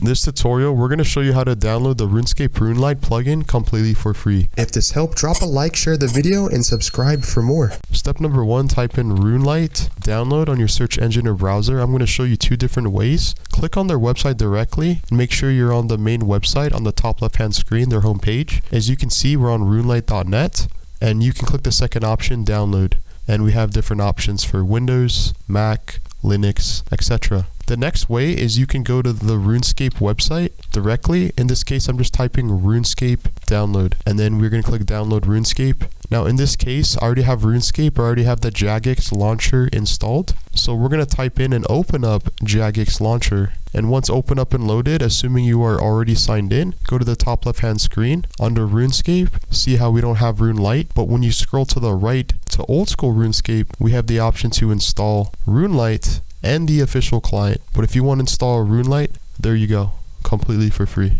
In this tutorial, we're going to show you how to download the Runescape Runelite plugin completely for free. If this helped, drop a like, share the video, and subscribe for more. Step number 1, type in Runelite, download on your search engine or browser. I'm going to show you 2 different ways. Click on their website directly and make sure you're on the main website on the top left hand screen, their homepage. As you can see, we're on runelite.net, and you can click the second option, download. And we have different options for Windows, Mac, Linux, etc. The next way is you can go to the Runescape website directly. In this case, I'm just typing Runescape download, and then we're going to click download Runescape. Now in this case, I already have Runescape, I already have the Jagex launcher installed. So we're going to type in and open up Jagex launcher. And once open up and loaded, assuming you are already signed in, go to the top left hand screen under Runescape. See how we don't have Runelite, but when you scroll to the right to old school Runescape, we have the option to install Runelite and the official client. But if you want to install Runelite, there you go, completely for free.